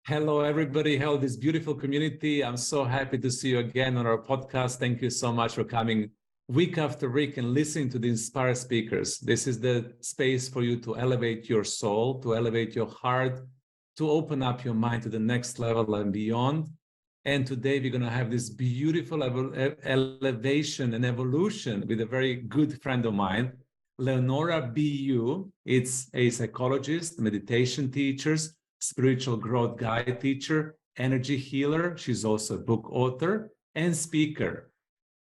Hello, everybody. Hello, this beautiful community. I'm so happy to see you again on our podcast. Thank you so much for coming week after week and listening to the inspired speakers. This is the space for you to elevate your soul, to elevate your heart, to open up your mind to the next level and beyond. And today we're going to have this beautiful elevation and evolution with a very good friend of mine, Leonora Bayou. It's a psychologist, meditation teacher, spiritual growth guide teacher, energy healer. She's also a book author and speaker.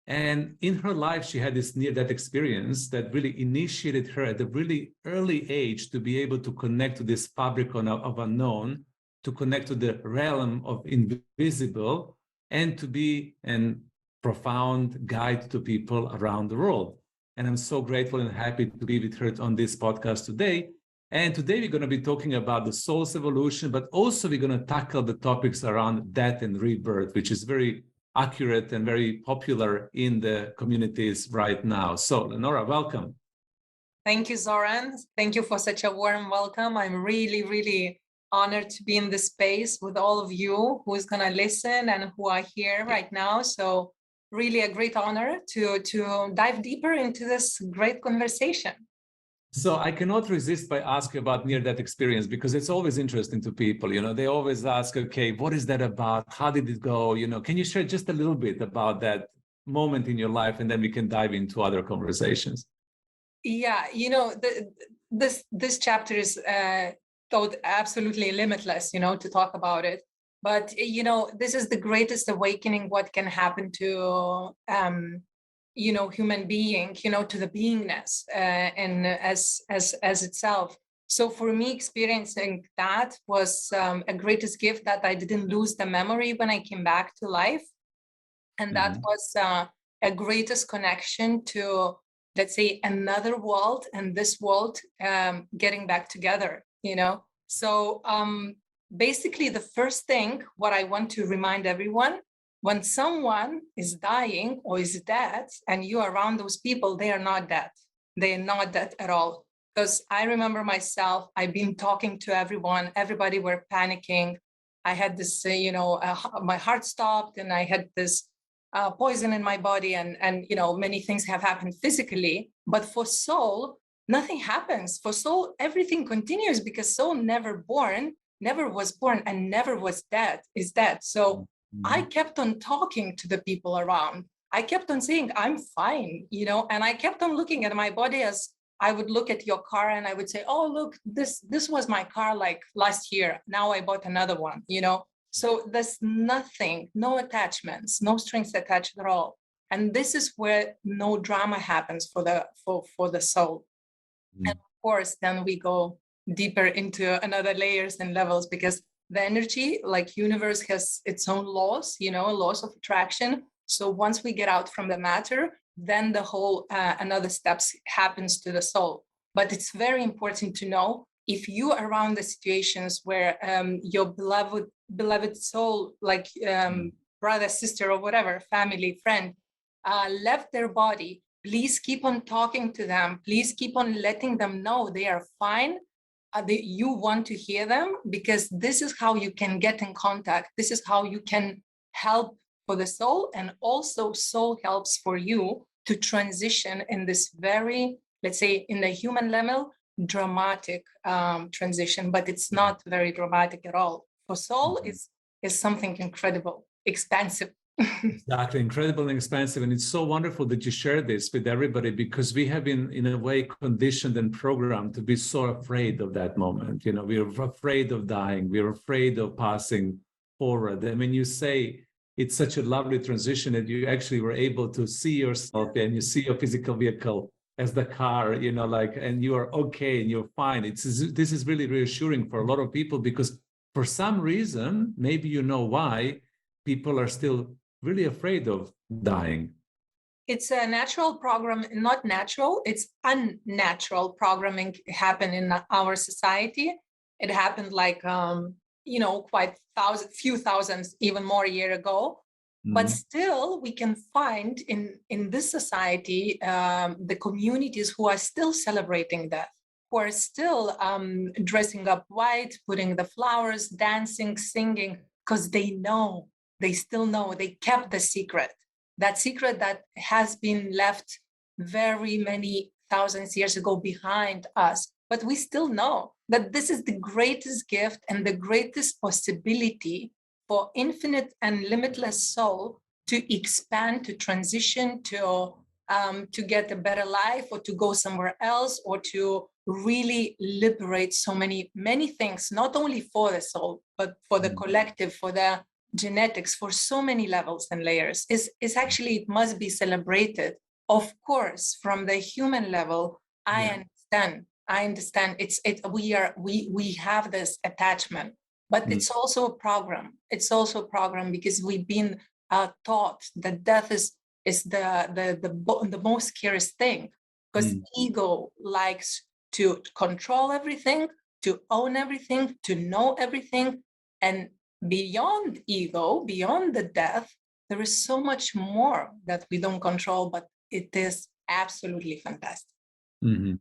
And in her life, she had this near-death experience that really initiated her at a really early age to be able to connect to this fabric of unknown, to connect to the realm of invisible, and to be a profound guide to people around the world. And I'm so grateful and happy to be with her on this podcast today. And today we're going to be talking about the soul's evolution, but also we're going to tackle the topics around death and rebirth, which is very accurate and very popular in the communities right now. So, Leonora, welcome. Thank you, Zoran. Thank you for such a warm welcome. I'm really, really honored to be in this space with all of you who is going to listen and who are here right now. So really a great honor to dive deeper into this great conversation. So I cannot resist by asking about near-death experience, because it's always interesting to people. You know, they always ask, okay, what is that about? How did it go? You know, can you share just a little bit about that moment in your life, and then we can dive into other conversations? Yeah, you know, this chapter is thought absolutely limitless, you know, to talk about it. But, you know, this is the greatest awakening what can happen to you know, human being, you know, to the beingness and as itself. So for me, experiencing that was a greatest gift, that I didn't lose the memory when I came back to life. And that was a greatest connection to, let's say, another world and this world getting back together, you know. So basically the first thing what I want to remind everyone, when someone is dying or is dead and you are around those people, they are not dead. They are not dead at all. Because I remember myself, I've been talking to everyone, everybody were panicking. I had this, you know, my heart stopped and I had this poison in my body and, you know, many things have happened physically. But for soul, nothing happens. For soul, everything continues, because soul never was born and never was dead, is dead. So I kept on talking to the people around. I kept on saying, I'm fine, you know, and I kept on looking at my body as I would look at your car and I would say, oh, look, this was my car like last year. Now I bought another one, you know. So there's nothing, no attachments, no strings attached at all. And this is where no drama happens for the soul. And of course, then we go deeper into another layers and levels, because the energy, like universe, has its own laws, you know, laws of attraction. So once we get out from the matter, then the whole another steps happens to the soul. But it's very important to know, if you are around the situations where your beloved soul, like brother, sister, or whatever, family, friend, left their body, please keep on talking to them. Please keep on letting them know they are fine. You want to hear them, because this is how you can get in contact. This is how you can help for the soul, and also soul helps for you to transition in this very, let's say, in the human level, dramatic transition, but it's not very dramatic at all. For soul, is something incredible, expansive. Exactly, incredible and expansive. And it's so wonderful that you share this with everybody, because we have been, in a way, conditioned and programmed to be so afraid of that moment. You know, we're afraid of dying. We're afraid of passing forward. And when you say it's such a lovely transition that you actually were able to see yourself and you see your physical vehicle as the car, you know, like, and you are okay and you're fine. This is really reassuring for a lot of people, because for some reason, maybe you know why, people are still really afraid of dying. It's a natural program, not natural, it's unnatural programming happened in our society. It happened like, you know, quite few thousands, even more a year ago. But still, we can find in this society, the communities who are still celebrating death. who are still dressing up white, putting the flowers, dancing, singing, because they still know, they kept the secret. That secret that has been left very many thousands years ago behind us. But we still know that this is the greatest gift and the greatest possibility for infinite and limitless soul to expand, to transition, to get a better life, or to go somewhere else, or to really liberate so many things, not only for the soul, but for the collective, for the genetics, for so many levels and layers. Is actually, it must be celebrated. Of course, from the human level, I understand. We have this attachment, but it's also a program. It's also a program because we've been taught that death is the most scariest thing, because ego likes to control everything, to own everything, to know everything, and beyond ego, beyond the death, there is so much more that we don't control, but it is absolutely fantastic. Mm-hmm.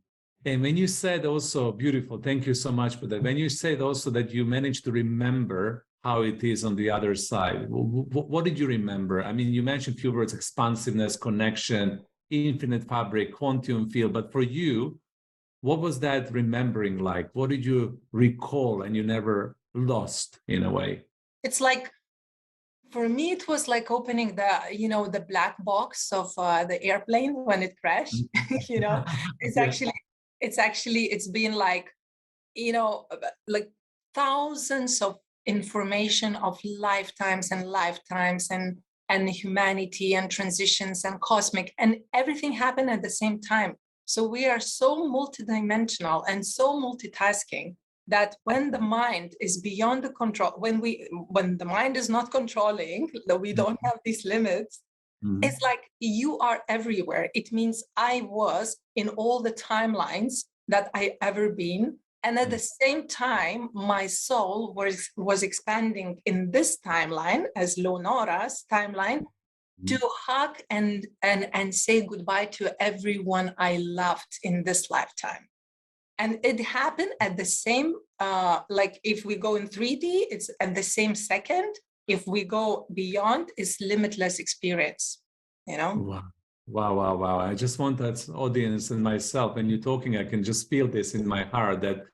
And when you said also, beautiful, thank you so much for that. When you said also that you managed to remember how it is on the other side, what did you remember? I mean, you mentioned a few words: expansiveness, connection, infinite fabric, quantum field. But for you, what was that remembering like? What did you recall and you never lost in a way? It's like, for me, it was like opening the black box of the airplane when it crashed. It's been like, like thousands of information of lifetimes and humanity and transitions and cosmic, and everything happened at the same time. So we are so multidimensional and so multitasking that when the mind is beyond the control, when the mind is not controlling, that we don't have these limits, it's like you are everywhere. It means I was in all the timelines that I ever been. And at the same time, my soul was expanding in this timeline, as Leonora's timeline, to hug and say goodbye to everyone I loved in this lifetime. And it happened at the same, like if we go in 3D, it's at the same second. If we go beyond, it's limitless experience, Wow. I just want that audience and myself, when you're talking, I can just feel this in my heart, that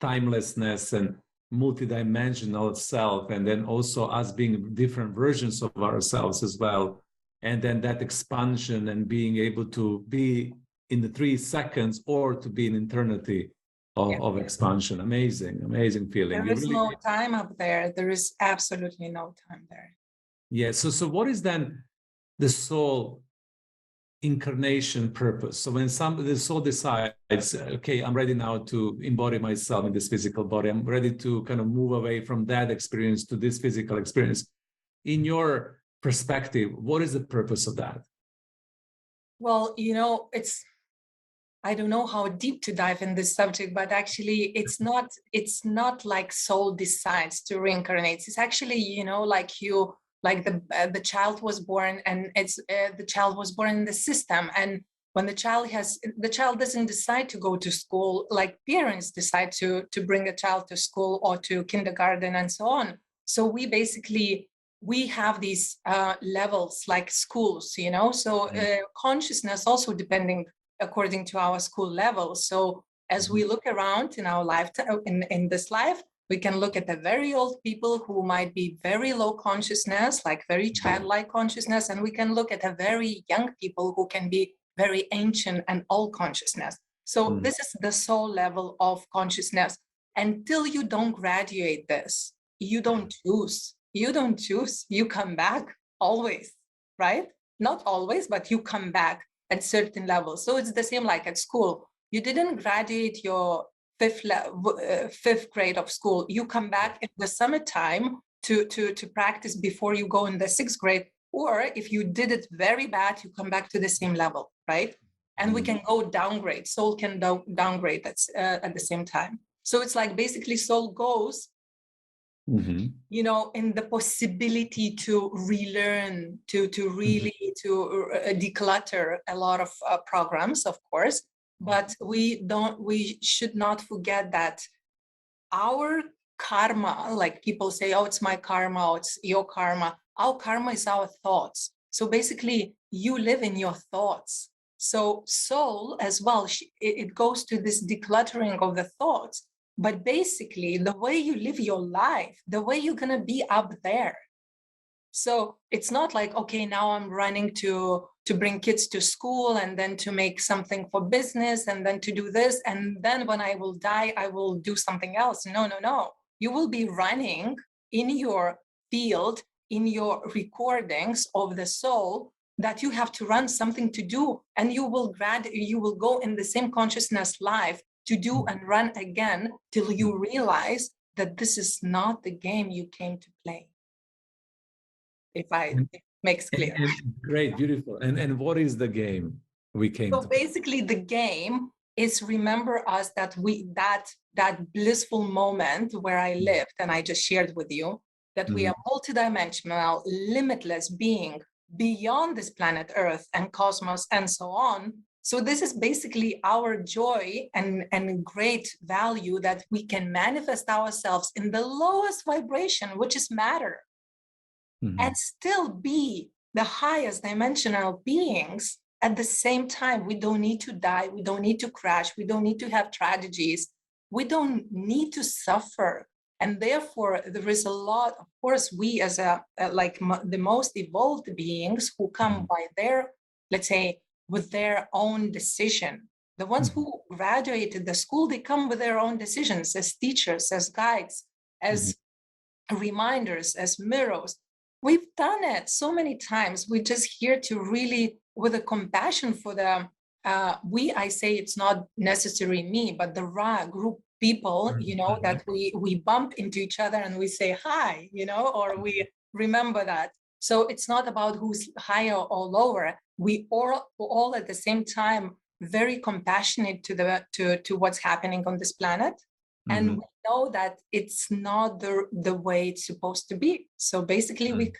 timelessness and multidimensional self, and then also us being different versions of ourselves as well. And then that expansion and being able to be in the 3 seconds or to be in eternity of expansion. Amazing feeling. There is no time up there. There is absolutely no time there. Yeah. So what is then the soul incarnation purpose? So when the soul decides, okay, I'm ready now to embody myself in this physical body, I'm ready to kind of move away from that experience to this physical experience. In your perspective, what is the purpose of that? Well, I don't know how deep to dive in this subject, but actually it's not like soul decides to reincarnate. It's actually, like the child was born, and it's the child was born in the system. And when the child doesn't decide to go to school, like parents decide to bring a child to school or to kindergarten and so on. So we have these levels like schools, so consciousness also depending according to our school level. So as we look around in our lifetime, in this life, we can look at the very old people who might be very low consciousness, like very childlike consciousness, and we can look at the very young people who can be very ancient and all consciousness. So this is the soul level of consciousness. Until you don't graduate this, you don't choose. You come back always, right? Not always, but you come back at certain levels. So it's the same like at school. You didn't graduate your fifth grade of school. You come back in the summertime to practice before you go in the 6th grade. Or if you did it very bad, you come back to the same level, right? And we can go downgrade. Soul can downgrade at the same time. So it's like basically soul goes, in the possibility to relearn, to really to declutter a lot of programs, of course. but we should not forget that our karma, like people say, oh, it's my karma, oh, it's your karma. Our karma is our thoughts. So basically, you live in your thoughts. So soul as well, it goes to this decluttering of the thoughts. But basically, the way you live your life, the way you're going to be up there. So it's not like, okay, now I'm running to bring kids to school and then to make something for business and then to do this. And then when I will die, I will do something else. No, no, no. You will be running in your field, in your recordings of the soul, that you have to run something to do. And you will go in the same consciousness life to do and run again till you realize that this is not the game you came to play. If it makes clear. Great, beautiful. And what is the game we came to? So basically the game is remember us that that blissful moment where I lived and I just shared with you that we are multidimensional, limitless being beyond this planet Earth and cosmos and so on. So this is basically our joy and great value that we can manifest ourselves in the lowest vibration, which is matter. And still be the highest dimensional beings at the same time. We don't need to die. We don't need to crash. We don't need to have tragedies. We don't need to suffer. And therefore, there is a lot, of course, we as the most evolved beings who come by their, let's say, with their own decision. The ones who graduated the school, they come with their own decisions as teachers, as guides, as reminders, as mirrors. We've done it so many times. We're just here to really, with a compassion for the, I say it's not necessarily me, but the Ra group people, that we bump into each other and we say hi, or we remember that. So it's not about who's higher or lower. We all at the same time very compassionate to what's happening on this planet. And we know that it's not the way it's supposed to be. So basically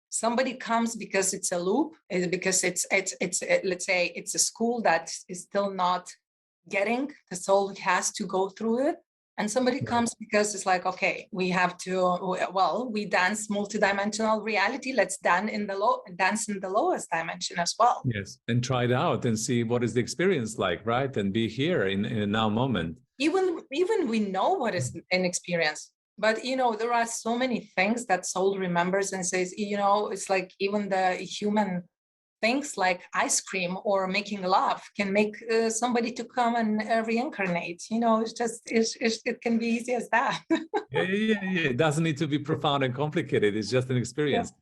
somebody comes because it's a loop, because it's let's say it's a school that is still not getting, the soul has to go through it. And somebody comes because it's like, okay, we have to, we dance multidimensional reality. Let's dance in the lowest dimension as well. Yes, and try it out and see what is the experience like, right? And be here in a now moment. Even we know what is an experience, but there are so many things that soul remembers and says, it's like even the human things like ice cream or making love can make somebody to come and reincarnate. It can be easy as that. Yeah. It doesn't need to be profound and complicated. It's just an experience. Yeah.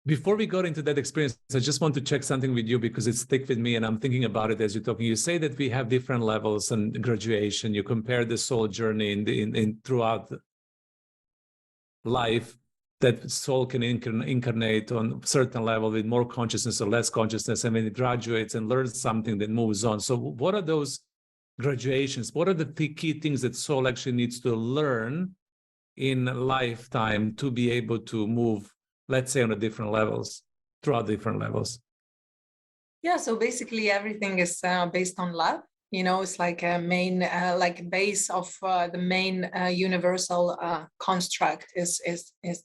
Before we got into that experience, I just want to check something with you because it stuck with me and I'm thinking about it as you're talking. You say that we have different levels and graduation. You compare the soul journey in throughout life, that soul can incarnate on a certain level with more consciousness or less consciousness, and when it graduates and learns something, then moves on. So what are those graduations? What are the key things that soul actually needs to learn in a lifetime to be able to move, let's say, on the different levels, throughout different levels? Yeah, so basically everything is based on love. It's like a main, base of the main universal construct is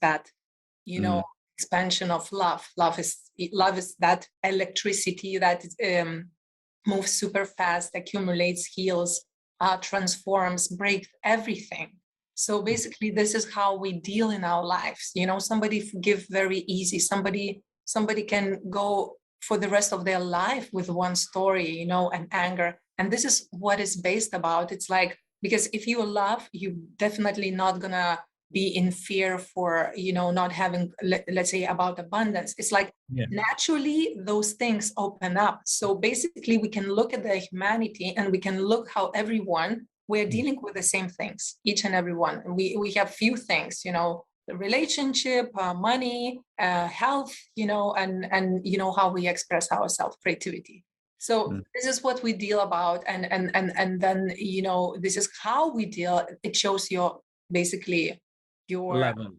that, expansion of love. Love is that electricity that moves super fast, accumulates, heals, transforms, breaks everything. So basically, this is how we deal in our lives. Somebody forgive very easy. Somebody can go for the rest of their life with one story, and anger. And this is what it's based about. It's like, because if you love, you're definitely not gonna be in fear for, not having, let's say, about abundance. It's like naturally those things open up. So basically we can look at the humanity and we can look how everyone, we're dealing with the same things, each and every one. We have few things, the relationship, money, health, and how we express ourselves, creativity. So this is what we deal about, and then this is how we deal. It shows your basically your level.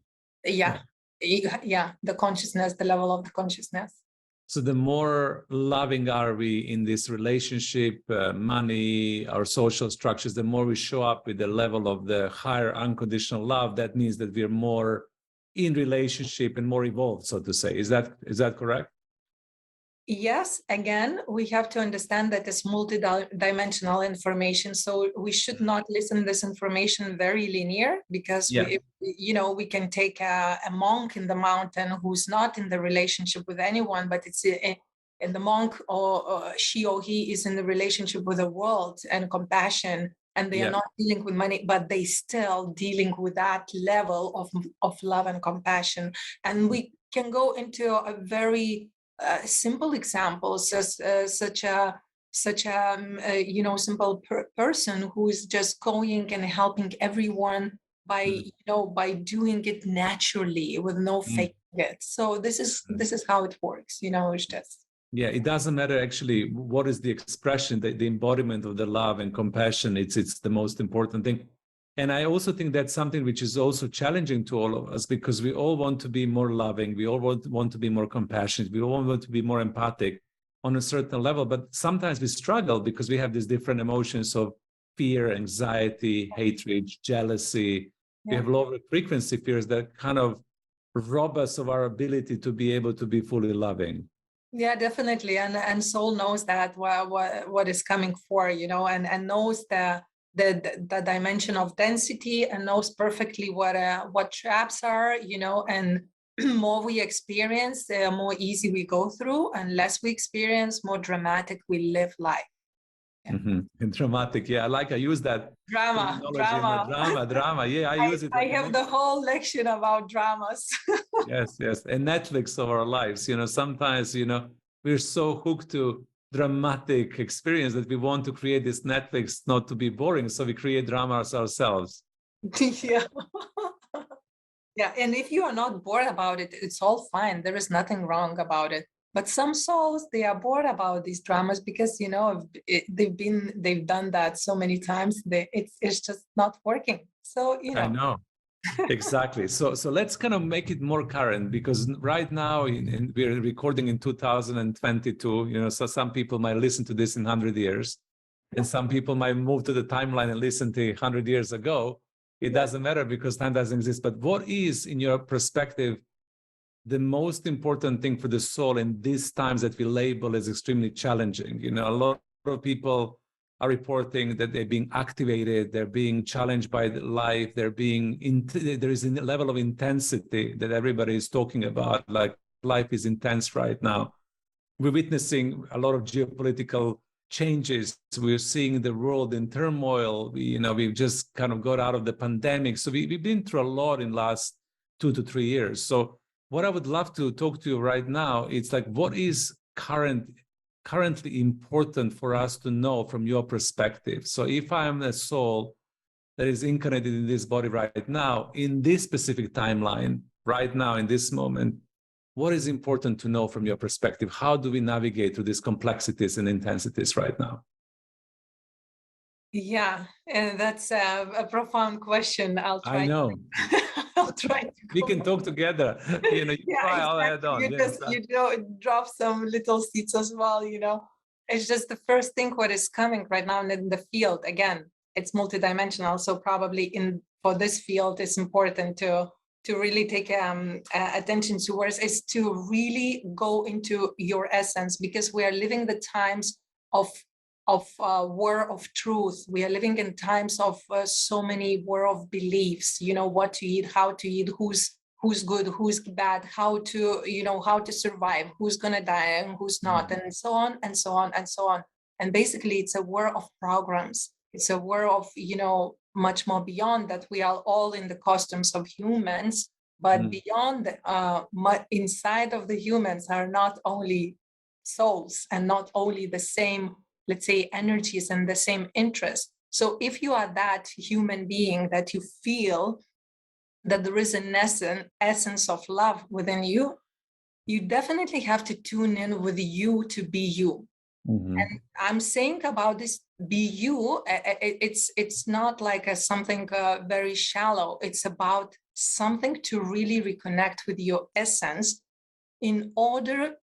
The consciousness, the level of the consciousness. So the more loving are we in this relationship, money, our social structures, the more we show up with the level of the higher unconditional love, that means that we're more in relationship and more evolved, so to say. Is that correct? Yes, again, we have to understand that it's multi-dimensional information. So we should not listen this information very linear, because we can take a monk in the mountain who's not in the relationship with anyone, but and the monk or she or he is in the relationship with the world and compassion, and they are not dealing with money, but they still dealing with that level of love and compassion. And we can go into a very simple examples, as such a simple person who is just going and helping everyone by by doing it naturally with no faking it. So this is how it works. It's just it doesn't matter actually what is the expression, the embodiment of the love and compassion. It's the most important thing. And I also think that's something which is also challenging to all of us, because we all want to be more loving. We all want to be more compassionate. We all want to be more empathic on a certain level. But sometimes we struggle because we have these different emotions of fear, anxiety, hatred, jealousy. We have lower frequency fears that kind of rob us of our ability to be able to be fully loving. Yeah, definitely. And soul knows that what is coming for, and knows the dimension of density, and knows perfectly what traps are, and more we experience, the more easy we go through, and less we experience, more dramatic we live life. And dramatic, I use that drama. I use it. I have the whole lection about dramas. yes And Netflix of our lives, sometimes we're so hooked to dramatic experience that we want to create this Netflix not to be boring, so we create dramas ourselves. Yeah. And if you are not bored about it, it's all fine. There is nothing wrong about it. But some souls, they are bored about these dramas because they've done that so many times. It's just not working. So I know. Exactly. So let's kind of make it more current, because right now we're recording in 2022. So some people might listen to this in 100 years, and some people might move to the timeline and listen to 100 years ago. It doesn't matter, because time doesn't exist. But what is, in your perspective, the most important thing for the soul in these times that we label as extremely challenging? A lot of people are reporting that they're being activated, they're being challenged by life, there is a level of intensity that everybody is talking about, like life is intense right now. We're witnessing a lot of geopolitical changes. We're seeing the world in turmoil. We've just kind of got out of the pandemic. So we've been through a lot in the last 2 to 3 years. So what I would love to talk to you right now, it's like, what is currently important for us to know from your perspective? So if I'm a soul that is incarnated in this body right now, in this specific timeline, right now, in this moment, what is important to know from your perspective? How do we navigate through these complexities and intensities right now? Yeah, and that's a profound question. I'll try. I know. I'll try to we can talk together. Try, I'll head on. You drop some little seeds as well. It's just the first thing what is coming right now in the field. Again, it's multidimensional, so probably for this field, it's important to really take attention towards, is to really go into your essence, because we are living the times of war of truth. We are living in times of so many war of beliefs. What to eat, how to eat, who's good, who's bad, how to survive, who's gonna die and who's not, and so on and so on and so on. And basically, it's a war of programs. It's a war of much more beyond that. We are all in the costumes of humans, but beyond inside of the humans are not only souls and not only the same, let's say, energies and the same interests. So if you are that human being that you feel that there is an essence of love within you, you definitely have to tune in with you to be you. And I'm saying about this be you, it's not like something very shallow. It's about something to really reconnect with your essence, in order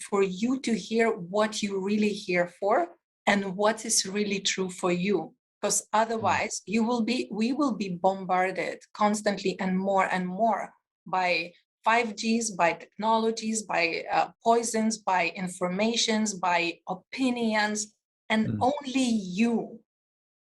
for you to hear what you really here for and what is really true for you. Because otherwise we will be bombarded constantly and more by 5Gs, by technologies, by poisons, by informations, by opinions, and only you,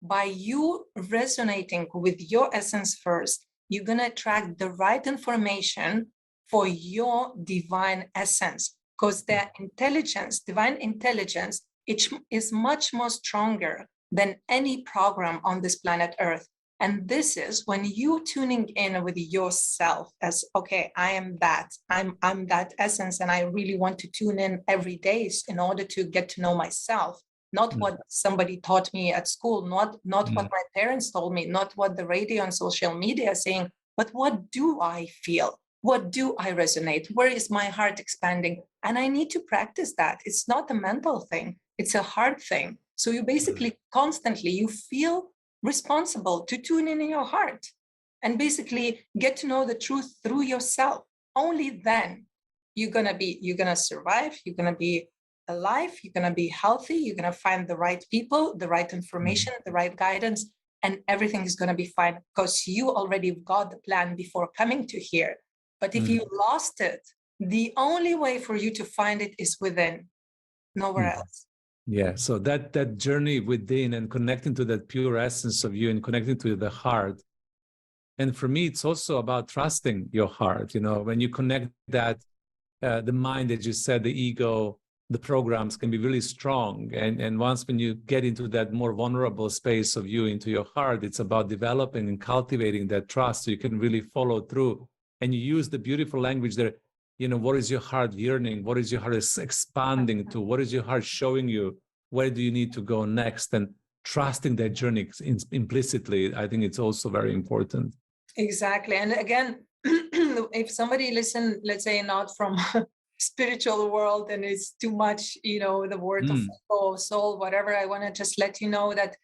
by you resonating with your essence first, you're going to attract the right information for your divine essence, because their intelligence, divine intelligence, it is much more stronger than any program on this planet Earth. And this is when you tuning in with yourself as, okay, I am that, I'm that essence, and I really want to tune in every day in order to get to know myself. Not what somebody taught me at school, not what my parents told me, not what the radio and social media is saying, but what do I feel? What do I resonate? Where is my heart expanding? And I need to practice that. It's not a mental thing, it's a heart thing. So you basically constantly, you feel responsible to tune in your heart and basically get to know the truth through yourself. Only then you're gonna survive, you're gonna be alive, you're going to be healthy, you're going to find the right people, the right information, the right guidance, and everything is going to be fine because you already got the plan before coming to here. But if you lost it, the only way for you to find it is within, nowhere else. Yeah, so that journey within and connecting to that pure essence of you and connecting to the heart. And for me, it's also about trusting your heart. You know, when you connect that, the mind, as you said, the ego, the programs can be really strong. And once when you get into that more vulnerable space of you into your heart, it's about developing and cultivating that trust so you can really follow through. And you use the beautiful language there, you know, what is your heart yearning? What is your heart expanding to? What is your heart showing you? Where do you need to go next? And trusting that journey implicitly, I think it's also very important. Exactly. And again, if somebody listen, let's say not from spiritual world and it's too much, you know, the word of ego, soul, whatever, I want to just let you know that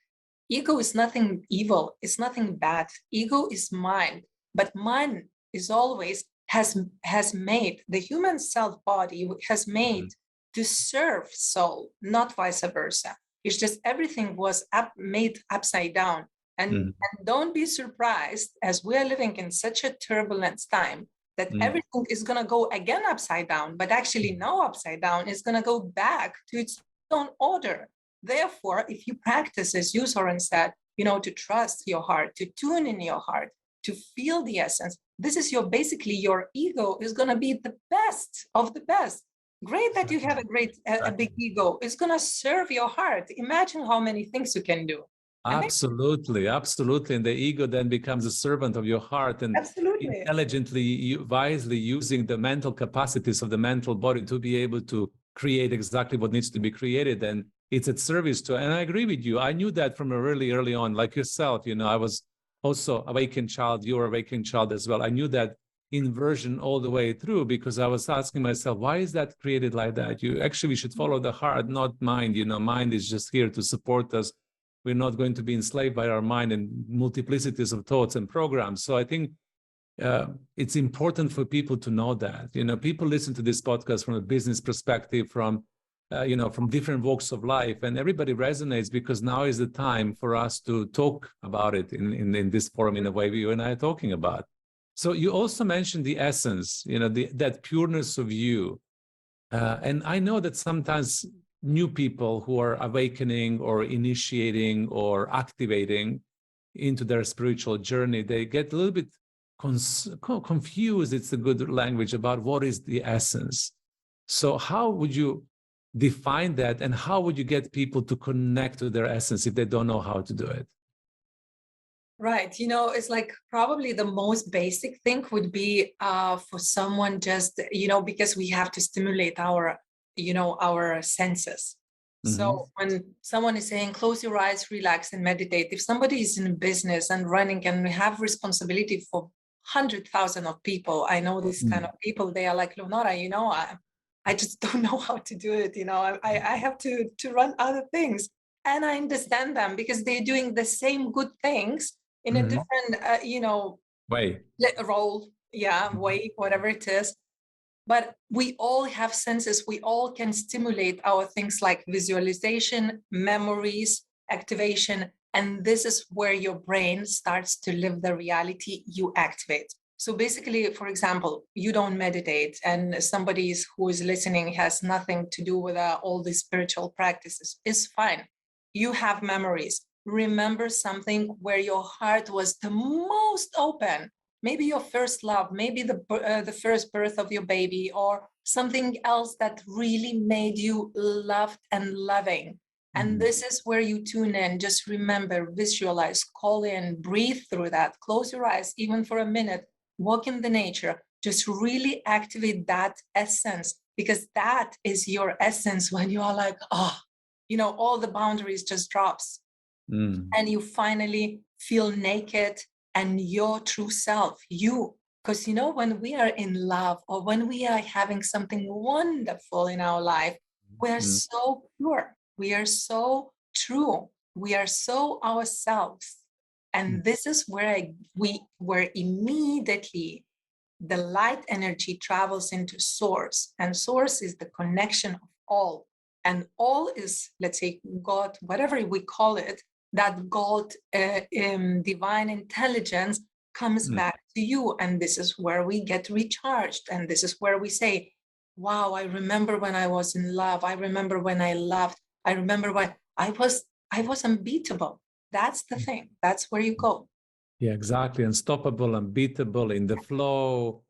ego is nothing evil, it's nothing bad. Ego is mind, but mind is always has made the human self body has made to serve soul, not vice versa. It's just everything was made upside down. And don't be surprised, as we are living in such a turbulent time, that everything is going to go again upside down, but actually no upside down, is going to go back to its own order. Therefore, if you practice, as you, Soren, said, you know, to trust your heart, to tune in your heart, to feel the essence, this is basically your ego is going to be the best of the best. Great that you have a big ego. It's going to serve your heart. Imagine how many things you can do. Absolutely. And the ego then becomes a servant of your heart and intelligently, wisely using the mental capacities of the mental body to be able to create exactly what needs to be created. And it's at service to, and I agree with you. I knew that from early on, like yourself, you know, I was also awakened child, you were awakened child as well. I knew that inversion all the way through because I was asking myself, why is that created like that? You actually should follow the heart, not mind. You know, mind is just here to support us. We're not going to be enslaved by our mind and multiplicities of thoughts and programs. So I think it's important for people to know that. You know, people listen to this podcast from a business perspective, from you know, from different walks of life, and everybody resonates because now is the time for us to talk about it in this forum in a way you and I are talking about. So you also mentioned the essence, you know, that pureness of you, and I know that sometimes new people who are awakening or initiating or activating into their spiritual journey, they get a little bit confused, it's a good language, about what is the essence. So how would you define that, and how would you get people to connect to their essence if they don't know how to do it? Right. You know, it's like probably the most basic thing would be for someone just, you know, because we have to stimulate our, you know, our senses. So when someone is saying, close your eyes, relax and meditate, if somebody is in business and running and have responsibility for 100,000 of people, I know this kind of people, they are like, Leonora, you know, I just don't know how to do it. You know, I have to run other things. And I understand them because they're doing the same good things in a different, you know, way, role, way, whatever it is. But we all have senses. We all can stimulate our things like visualization, memories, activation. And this is where your brain starts to live the reality you activate. So basically, for example, you don't meditate, and somebody who is listening has nothing to do with all these spiritual practices. It's fine. You have memories. Remember something where your heart was the most open. Maybe your first love, maybe the first birth of your baby, or something else that really made you loved and loving. And this is where you tune in. Just remember, visualize, call in, breathe through that, close your eyes, even for a minute, walk in the nature, just really activate that essence, because that is your essence when you are like, oh, all the boundaries just drops. And you finally feel naked and your true self, you. Because, when we are in love or when we are having something wonderful in our life, we are so pure. We are so true. We are so ourselves. And this is where immediately the light energy travels into source. And source is the connection of all. And all is, let's say, God, whatever we call it, that God, divine intelligence comes back to you. And this is where we get recharged. And this is where we say, wow, I remember when I was in love. I remember when I loved. I remember when I was unbeatable. That's the thing. That's where you go. Yeah, exactly. Unstoppable, unbeatable, in the flow,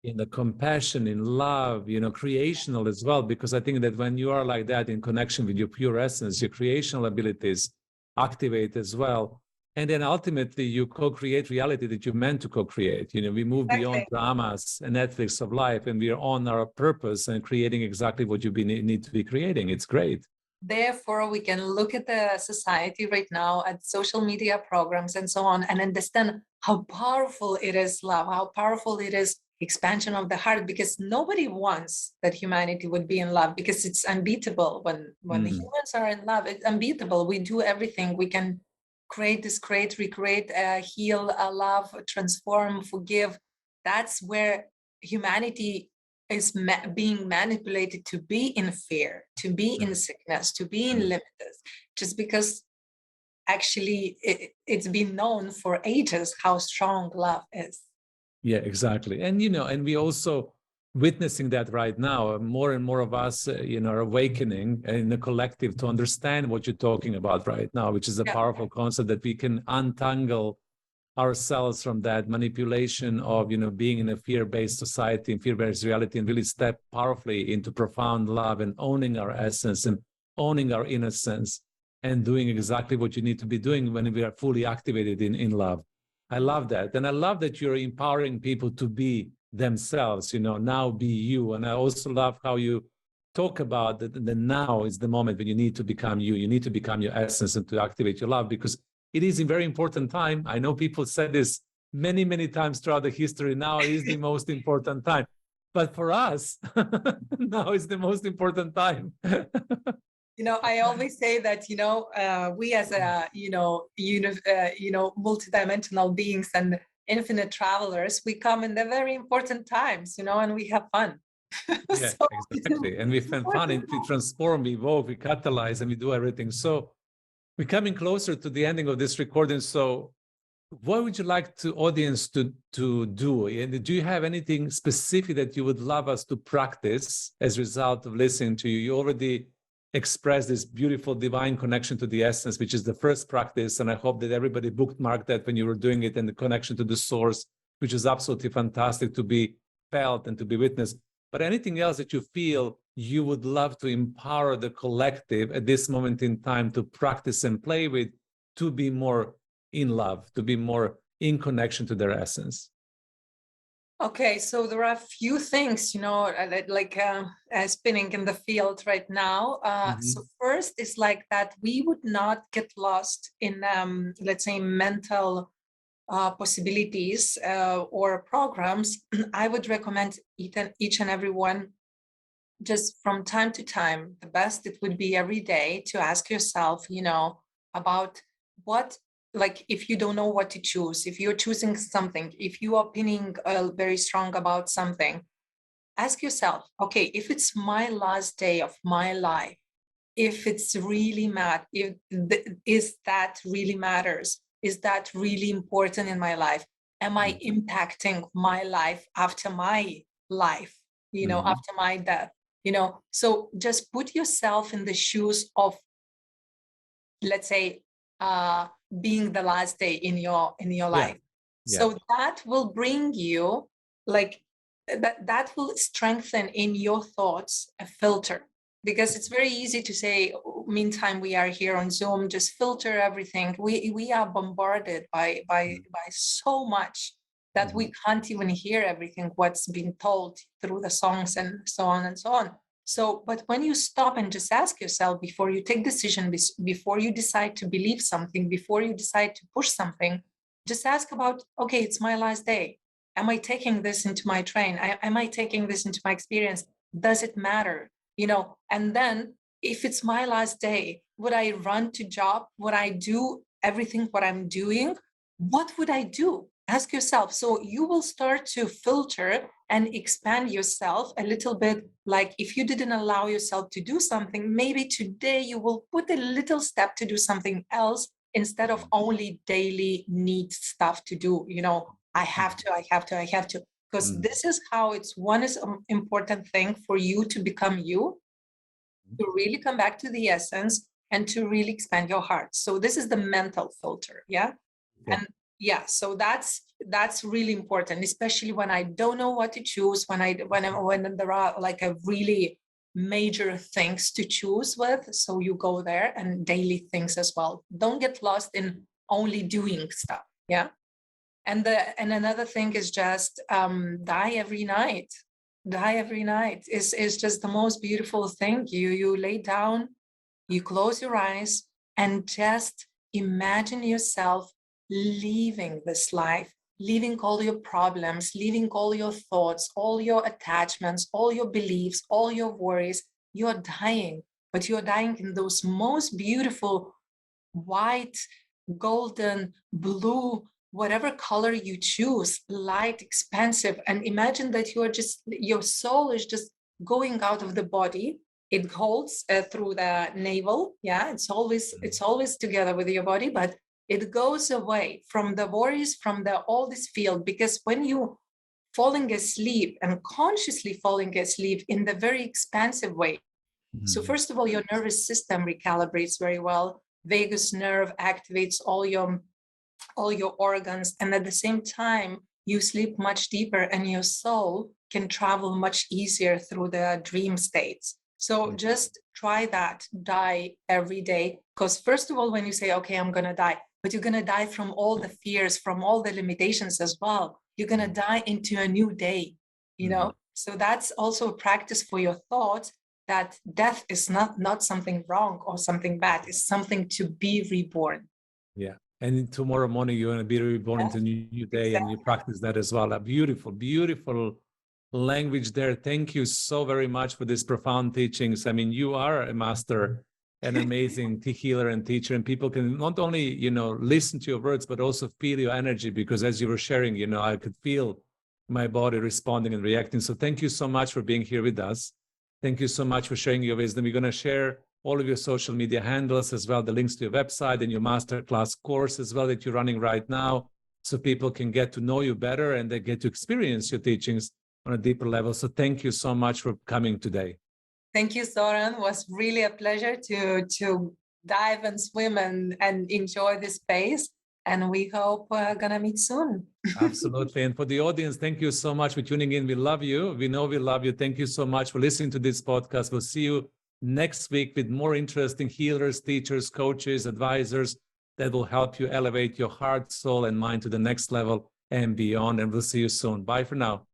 in the compassion, in love, creational as well. Because I think that when you are like that in connection with your pure essence, your creational abilities activate as well. And then ultimately you co-create reality that you're meant to co-create. We move beyond dramas and Netflix of life, and we are on our purpose and creating exactly what you need to be creating. It's great. Therefore, we can look at the society right now, at social media programs and so on, and understand how powerful it is love, how powerful it is expansion of the heart, because nobody wants that humanity would be in love, because it's unbeatable. When the humans are in love, it's unbeatable. We do everything. We can create, discreate, recreate, heal, love, transform, forgive. That's where humanity is being manipulated to be in fear, to be in sickness, to be in limits, just because actually it's been known for ages how strong love is. Yeah, exactly. And, and we also witnessing that right now. More and more of us, are awakening in the collective to understand what you're talking about right now, which is a powerful concept that we can untangle ourselves from that manipulation of, being in a fear-based society and fear-based reality, and really step powerfully into profound love and owning our essence and owning our innocence and doing exactly what you need to be doing when we are fully activated in love. I love that. And I love that you're empowering people to be themselves, now be you. And I also love how you talk about that the now is the moment when you need to become you. You need to become your essence and to activate your love, because it is a very important time. I know people said this many, many times throughout the history. Now is the most important time. But for us, now is the most important time. I always say that, we as multidimensional beings and infinite travelers, we come in the very important times, and we have fun. Yeah, so exactly. And we find fun, and we transform, we evolve, we catalyze, and we do everything. So we're coming closer to the ending of this recording. So what would you like the audience to do? And do you have anything specific that you would love us to practice as a result of listening to you? You already expressed this beautiful divine connection to the essence, which is the first practice. And I hope that everybody bookmarked that when you were doing it, and the connection to the source, which is absolutely fantastic to be felt and to be witnessed. But anything else that you feel you would love to empower the collective at this moment in time to practice and play with, to be more in love, to be more in connection to their essence? Okay, so there are a few things, like spinning in the field right now. So first is like that we would not get lost in, let's say, mental possibilities or programs. I would recommend each and every one, just from time to time, the best it would be every day, to ask yourself, about what, like, if you don't know what to choose, if you're choosing something, if you are opinion very strong about something, ask yourself, okay, if it's my last day of my life, if it's really is that really matters? Is that really important in my life? Am I impacting my life after my life, after my death? So just put yourself in the shoes of, let's say, being the last day in your life. So that will bring you, like, that will strengthen in your thoughts a filter, because it's very easy to say, meantime we are here on Zoom, just filter everything. We are bombarded by so much that we can't even hear everything what's being told through the songs and so on and so on. So, but when you stop and just ask yourself before you take decision, before you decide to believe something, before you decide to push something, just ask about, okay, it's my last day. Am I taking this into my train? Am I taking this into my experience? Does it matter? And then if it's my last day, would I run to job? Would I do everything what I'm doing? What would I do? Ask yourself. So you will start to filter and expand yourself a little bit. Like if you didn't allow yourself to do something, maybe today you will put a little step to do something else instead of only daily need stuff to do. I have to, because this is how one is an important thing for you to become you, to really come back to the essence and to really expand your heart. So this is the mental filter. And so that's really important, especially when I don't know what to choose, when there are like a really major things to choose with. So you go there, and daily things as well. Don't get lost in only doing stuff. And another thing is just die every night. Die every night is just the most beautiful thing. You lay down, you close your eyes, and just imagine yourself leaving this life, leaving all your problems, leaving all your thoughts, all your attachments, all your beliefs, all your worries. You're dying, but you're dying in those most beautiful white, golden, blue, whatever color you choose, light, expansive. And imagine that your soul is just going out of the body. It holds through the navel. It's always together with your body, but it goes away from the worries, from all this field. Because when you falling asleep and consciously falling asleep in the very expansive way, so first of all, your nervous system recalibrates very well. Vagus nerve activates all your organs, and at the same time you sleep much deeper, and your soul can travel much easier through the dream states. So just try that. Die every day. Because first of all, when you say, okay, I'm going to die, but you're going to die from all the fears, from all the limitations as well. You're going to die into a new day, So that's also a practice for your thoughts, that death is not something wrong or something bad. It's something to be reborn. And tomorrow morning, you're going to be reborn into a new day, and you practice that as well. A beautiful, beautiful language there. Thank you so very much for these profound teachings. I mean, you are a master, an amazing healer and teacher, and people can not only, listen to your words, but also feel your energy, because as you were sharing, I could feel my body responding and reacting. So thank you so much for being here with us. Thank you so much for sharing your wisdom. We're going to share all of your social media handles as well, the links to your website and your masterclass course as well that you're running right now, so people can get to know you better and they get to experience your teachings on a deeper level. So thank you so much for coming today. Thank you, Zoran. It was really a pleasure to dive and swim and enjoy this space. And we hope we're going to meet soon. Absolutely. And for the audience, thank you so much for tuning in. We love you. We know we love you. Thank you so much for listening to this podcast. We'll see you next week with more interesting healers, teachers, coaches, advisors that will help you elevate your heart, soul, and mind to the next level and beyond. And we'll see you soon. Bye for now.